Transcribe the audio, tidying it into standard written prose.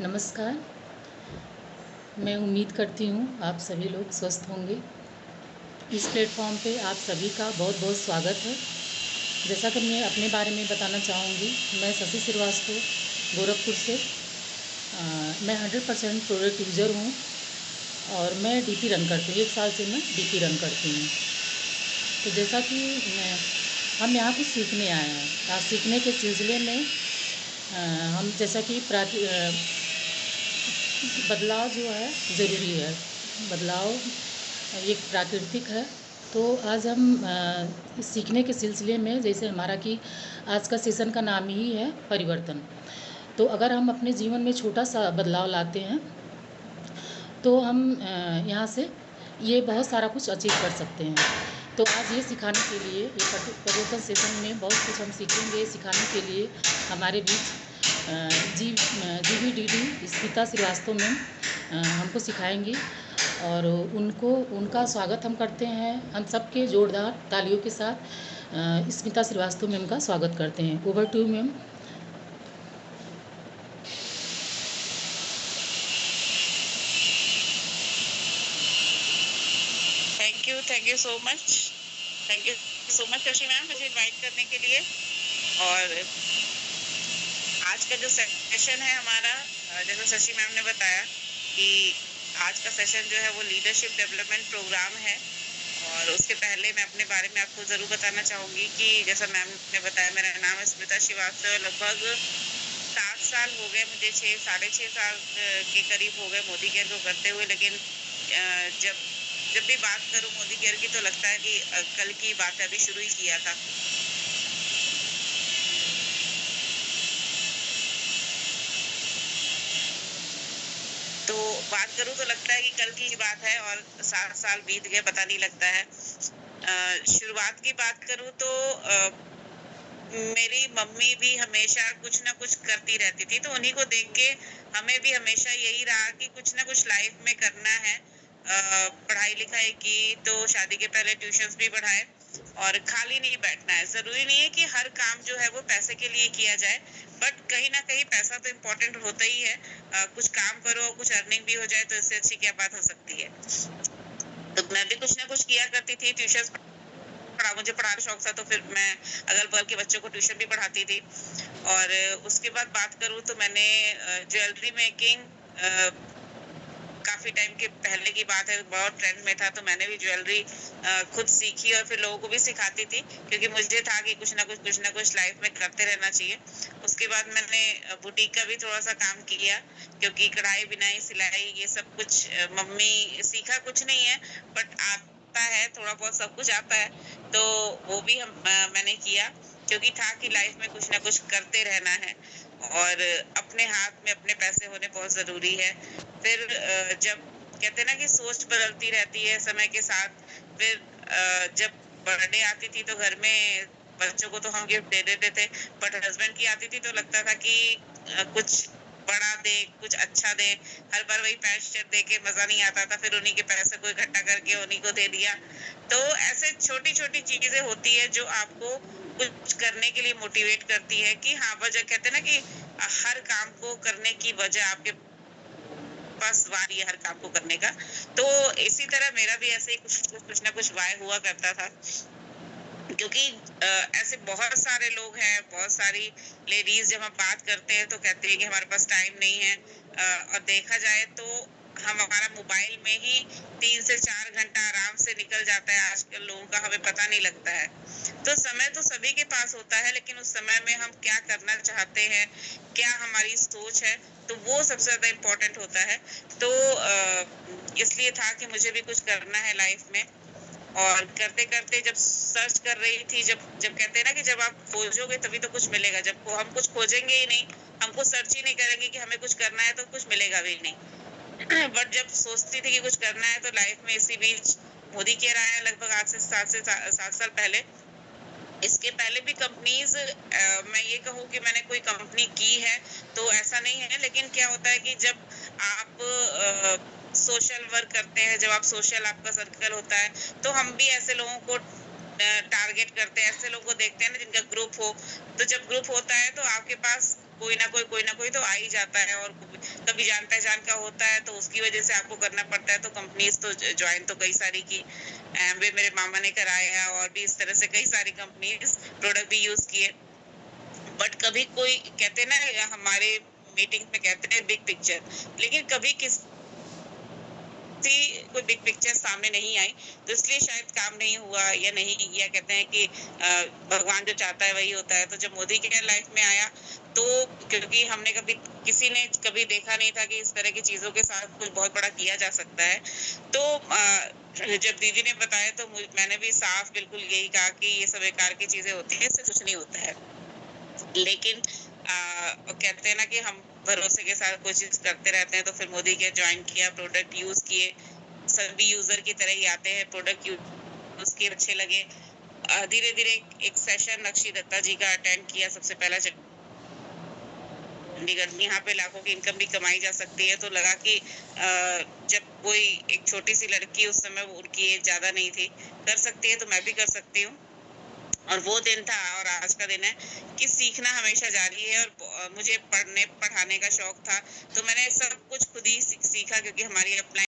नमस्कार। मैं उम्मीद करती हूँ आप सभी लोग स्वस्थ होंगे। इस प्लेटफॉर्म पे आप सभी का बहुत बहुत स्वागत है। जैसा कि मैं अपने बारे में बताना चाहूँगी, मैं शशि श्रीवास्तव गोरखपुर से। मैं 100% प्रोडक्ट यूज़र हूँ और मैं डीपी रन करती हूँ। 1 साल से मैं डीपी रन करती हूँ। तो जैसा कि हम यहाँ कुछ सीखने आए हैं। आज सीखने के सिलसिले में हम जैसा कि बदलाव जो है ज़रूरी है। बदलाव एक प्राकृतिक है। तो आज हम इस सीखने के सिलसिले में, जैसे हमारा कि आज का सेशन का नाम ही है परिवर्तन। तो अगर हम अपने जीवन में छोटा सा बदलाव लाते हैं तो हम यहाँ से ये बहुत सारा कुछ अचीव कर सकते हैं। तो आज ये सिखाने के लिए, ये परिवर्तन सेशन में बहुत कुछ हम सीखेंगे। सिखाने के लिए हमारे बीच GVDD स्मिता श्रीवास्तव मैम हमको सिखाएंगी और उनका स्वागत हम करते हैं। हम सबके जोरदार तालियों के साथ स्मिता श्रीवास्तव मैम का स्वागत करते हैं। Over to you ma'am. Thank you so much Shashi ma'am, मुझे इनवाइट करने के लिए। और आज का जो सेशन है हमारा, जैसे शशि मैम ने बताया कि आज का सेशन जो है वो लीडरशिप डेवलपमेंट प्रोग्राम है। और उसके पहले मैं अपने बारे में आपको ज़रूर बताना चाहूँगी कि जैसा मैम ने बताया, मेरा नाम है स्मिता श्रीवास्तव। लगभग 7 साल हो गए मुझे, 6-6.5 साल के करीब हो गए मोदी केयर को करते हुए। लेकिन जब भी बात करूं मोदी केयर की तो लगता है कि कल की बात अभी शुरू ही किया था। तो बात करूं तो लगता है कि कल की बात है और 7 साल बीत गए, पता नहीं लगता है। शुरुआत की बात करूं तो मेरी मम्मी भी हमेशा कुछ ना कुछ करती रहती थी, तो उन्हीं को देख के हमें भी हमेशा यही रहा कि कुछ ना कुछ लाइफ में करना है। पढ़ाई लिखाई की तो शादी के पहले ट्यूशंस भी पढ़ाए और खाली नहीं बैठना है। जरूरी नहीं है कि हर काम जो है वो पैसे के लिए किया जाए, बट कहीं ना कहीं पैसा तो इम्पोर्टेंट होता ही है। कुछ काम करो, कुछ अर्निंग भी हो जाए तो इससे अच्छी क्या बात हो सकती है। तो मैं भी कुछ ना कुछ किया करती थी। ट्यूशन मुझे पढ़ाने का शौक था, तो फिर मैं अगल बगल के बच्चों को ट्यूशन भी पढ़ाती थी। और उसके बाद बात करूं तो मैंने ज्वेलरी मेकिंग, काफी टाइम के पहले की बात है, बहुत ट्रेंड में था, तो मैंने भी ज्वेलरी खुद सीखी और फिर लोगों को भी सिखाती थी, क्योंकि मुझे था कि कुछ ना कुछ लाइफ में करते रहना चाहिए। उसके बाद मैंने बुटीक का भी थोड़ा सा काम किया, क्योंकि कढ़ाई बुनाई सिलाई ये सब कुछ मम्मी सीखा कुछ नहीं है, बट आता है, थोड़ा बहुत सब कुछ आता है। तो वो भी मैंने किया, क्योंकि था कि लाइफ में कुछ ना कुछ करते रहना है और अपने हाथ में अपने पैसे होने बहुत जरूरी है। फिर जब कहते हैं ना कि सोच बदलती रहती है समय के साथ, फिर जब बर्थडे आती थी तो घर में बच्चों को तो हम गिफ्ट दे देते थे, बट हस्बैंड की आती थी तो लगता था कि कुछ बड़ा दे, कुछ अच्छा दे। हर बार वही पैंट शर्ट दे के मजा नहीं आता था, फिर उन्हीं के पैसे को इकट्ठा करके उन्हीं को दे दिया। तो ऐसे छोटी छोटी चीजें होती है जो आपको कुछ करने के लिए मोटिवेट करती है कि हाँ, वजह कहते हैं ना कि हर काम को करने की वजह आपके पास वारी है, हर काम को करने का। तो इसी तरह मेरा भी ऐसे ही कुछ ना कुछ वाय हुआ करता था, क्योंकि ऐसे बहुत सारे लोग हैं, बहुत सारी लेडीज जब हम बात करते हैं तो कहते हैं कि हमारे पास टाइम नहीं है। और देखा जाए तो हमारा मोबाइल में ही 3 से 4 घंटा आराम से निकल जाता है आजकल लोगों का, हमें पता नहीं लगता है। तो समय तो सभी के पास होता है, लेकिन उस समय में हम क्या करना चाहते हैं, क्या हमारी सोच है, तो वो सबसे ज्यादा इम्पोर्टेंट होता है। तो इसलिए था कि मुझे भी कुछ करना है लाइफ में। और करते करते जब सर्च कर रही थी, जब जब कहते हैं ना कि जब आप खोजोगे तभी तो कुछ मिलेगा। जब हम कुछ खोजेंगे ही नहीं, हमको सर्च ही नहीं करेंगे कि हमें कुछ करना है, तो कुछ मिलेगा भी नहीं। बट जब सोचती थी कि कुछ करना है, तो लाइफ में इसी बीच मोदी केयर आया, लगभग आज से 7 साल पहले। इसके पहले भी कंपनीज, मैं ये कहूँ कि मैंने कोई कंपनी की है तो ऐसा नहीं है, लेकिन क्या होता है कि जब आप सोशल वर्क करते हैं, जब आप सोशल आपका सर्कल होता है, तो हम भी ऐसे लोगों को टारगेट करते हैं, ऐसे लोगों को देखते हैं ना जिनका ग्रुप हो। तो जब ग्रुप होता है तो आपके पास कोई ना कोई तो आ ही जाता है, और कभी जान पहचान का होता है तो उसकी वजह से आपको करना पड़ता है। तो कंपनीज तो ज्वाइन तो कई सारी की, एमवे मेरे मामा ने कराया, और भी इस तरह से कई सारी कंपनीज प्रोडक्ट भी यूज किए। बट कभी कोई कहते हैं ना, हमारे मीटिंग में कहते हैं बिग पिक्चर, लेकिन कभी कोई बिग पिक्चर सामने नहीं आई, तो इसलिए शायद काम नहीं हुआ, या नहीं, या कहते हैं कि भगवान जो चाहता है वही होता है। तो जब मोदी के लाइफ में आया, तो क्योंकि हमने कभी, किसी ने कभी देखा नहीं था कि इस तरह की चीजों के साथ कुछ बहुत बड़ा किया जा सकता है। तो जब दीदी ने बताया तो मैंने भी साफ बिल्कुल यही कहा कि ये सब बेकार की चीजें होती है, इससे कुछ नहीं होता है। लेकिन कहते हैं ना कि हम भरोसे के साथ कोई चीज करते रहते हैं, तो फिर मोदी के ज्वाइन किया, प्रोडक्ट यूज किए, सभी यूजर की तरह ही आते हैं, प्रोडक्ट यूज किए, अच्छे लगे। धीरे धीरे एक सेशन नक्शी दत्ता जी का अटेंड किया, सबसे पहला चंडीगढ़। यहाँ पे लाखों की इनकम भी कमाई जा सकती है। तो लगा कि जब कोई एक छोटी सी लड़की, उस समय उनकी एज ज्यादा नहीं थी, कर सकती है, तो मैं भी कर सकती हूँ। और वो दिन था और आज का दिन है कि सीखना हमेशा जारी है। और मुझे पढ़ाने का शौक था, तो मैंने सब कुछ खुद ही सीखा, क्योंकि हमारी अपलाइन